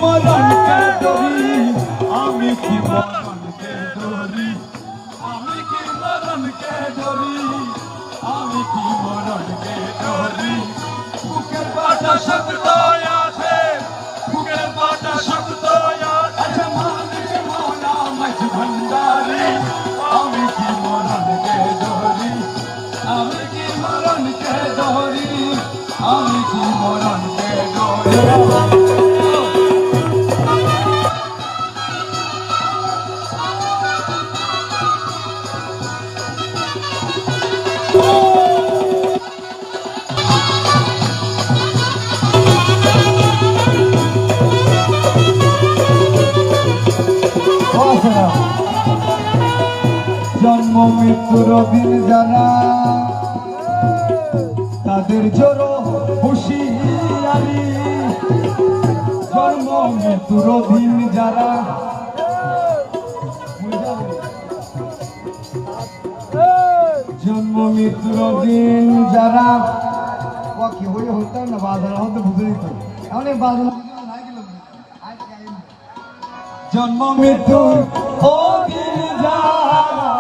মরণকে ধরি আমি কি মরণকে ধরি আমি কি মরণকে ধরি আমি কি মরণকে ধরি বুকের পাটা শক্ত আছে বুকের পাটা শক্ত আছে মালিক মৌলা মাঝ ভান্ডারি আমি কি মরণকে ধরি আমি কি মরণকে ধরি আমি কি মরণকে ধরি জন্ম মৃত্যুর দিন যারা তাদের জোর হুঁশিয়ারি জন্ম মৃত্যুর দিন যারা জন্ম মৃত্যুর দিন যারা কি হয়ে হতো না বাজার হতে বুঝে নিত অনেক বাজার জন্ম মৃত্যুর ও দিন যারা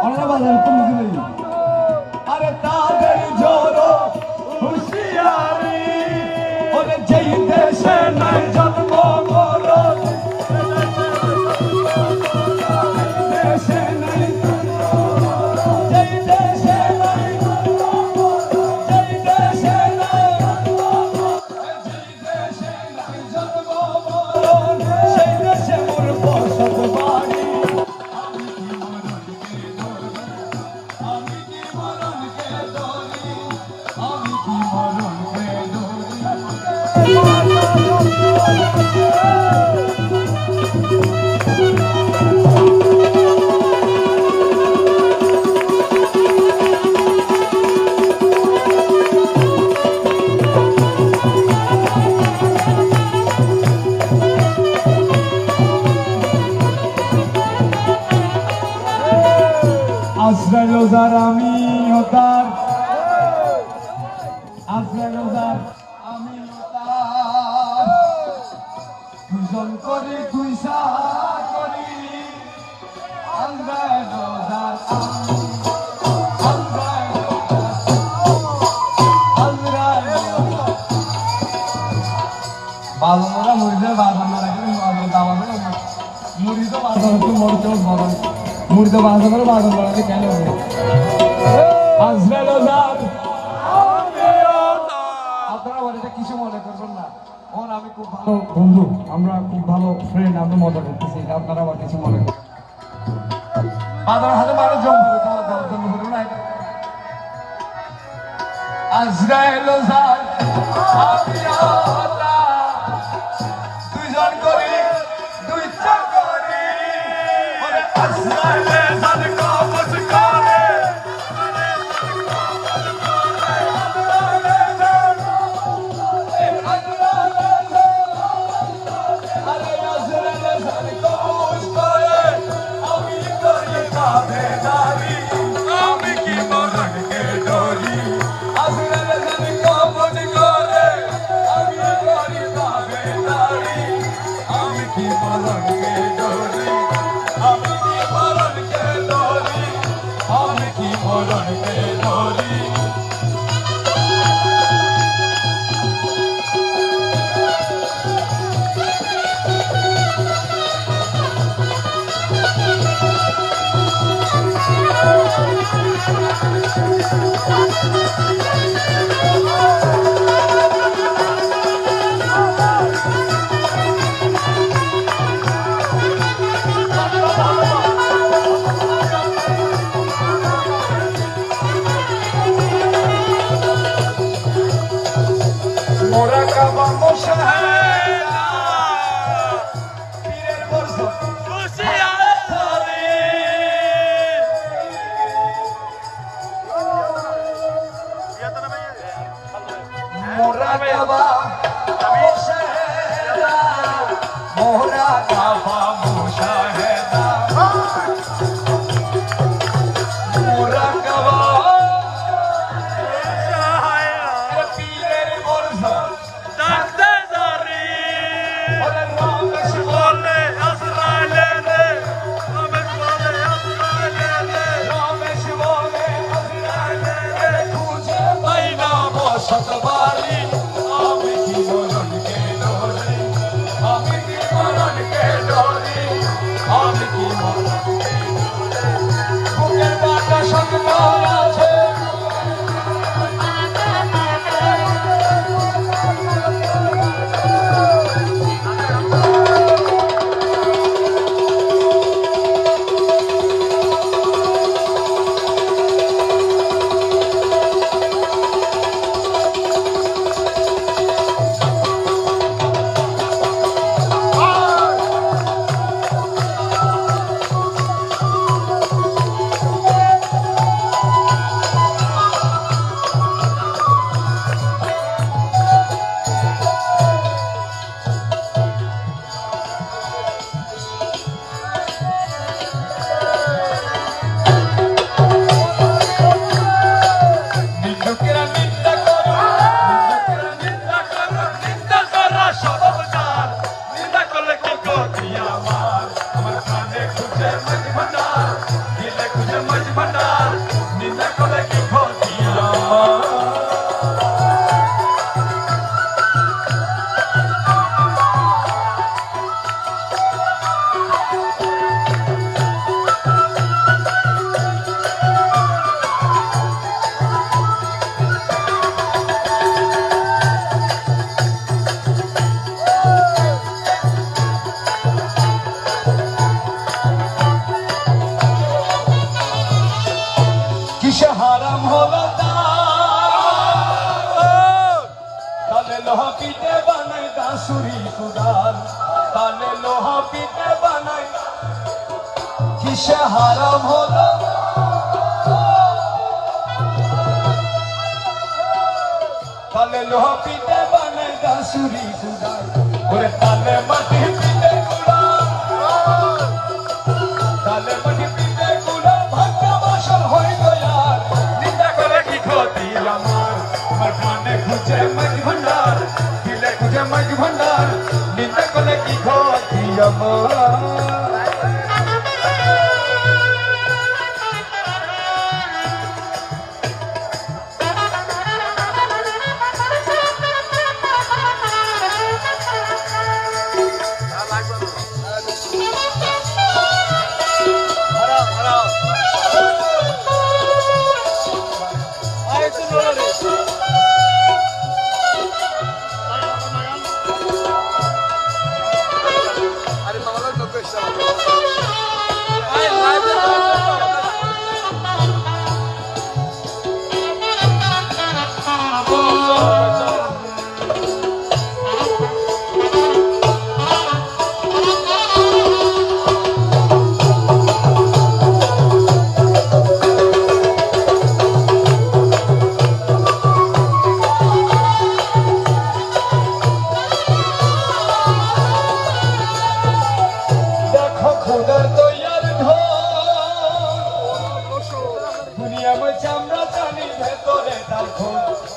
অনেক বাজার তো বুঝে নেই আরে তাদের জোর হুঁশিয়ারি ওরে যেই দেশে নাই জন্ম মরণ দেশে নাই যেই দেশে নাই যেই দেশে নাই যেই দেশে নাই জন্ম মরণ সেই দেশে মোর বসত বাড়ি আমি কি মরণকে ধরি আমি কি মরণকে আশ্রয় রোজার আমি হতার আশ্রয় রোজার আমি হতার দুজন করে দুইসা করি আশ্রয় রোজার বাজানোরা মরিদে বাজানোরা মুড়ি তো বাজানো মরতে মরণ মুড়িতে বাজা করে বাজার লড়াইতে কেন আপনারা বাড়িতে কিছু মনে করবেন না ওর আমি খুব ভালো বন্ধু আমরা খুব ভালো ফ্রেন্ড আমরা মজা করতেছি আপনারা আবার কিছু মনে করেন বাজার হাতে মানুষ জম করে তোমার দেওয়ার জন্য হলো না আজরাইল দুইজন করি দুই চাকরি আমি কি মরণকে ধরি আমি কি মরণকে ধরি আমি কি মরণকে ধরি আমি কি মরণকে ধরি ওরে রমেশ বলে আজরাইলে রে রমেশ বলে আজরাইলে রে রমেশ বলে আজরাইলে রে খুঁজে পাই না বসত বাড়ি আমি কি মরণকে ডরি আমি কি মরণকে ডরি আমি কি মরণকে ডরি বুকের বাটা শক্ত আছে কিসে হারাম হলো তালে লোহা পিঠে বানাই দাসুরি কুদাল তালে লোহা পিঠে বানাই কিসে হারাম হলো তালে লোহা পিঠে বানাই দাসুরি কুদাল ওরে তালে মাটি পিঠে কুড়াল তালে মাটি পিঠে কুড়াল ভাগ্য বাসন হয়ে গয়ার নিন্দা করে কি ক্ষতি আমার আমার প্রাণে খুঁজে মাঝ ভান্ডার দিলে খুঁজে মাঝ ভান্ডার নিন্দা করে কি ক্ষতি আমার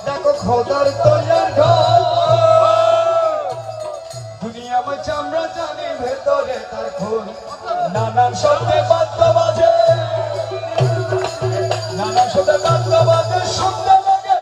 দেখো খোদার তৈয়ার ঘর দুনিয়া মে চামড়া জানি ভেতরে তার খুন নানান শব্দে বাদ্য বাজে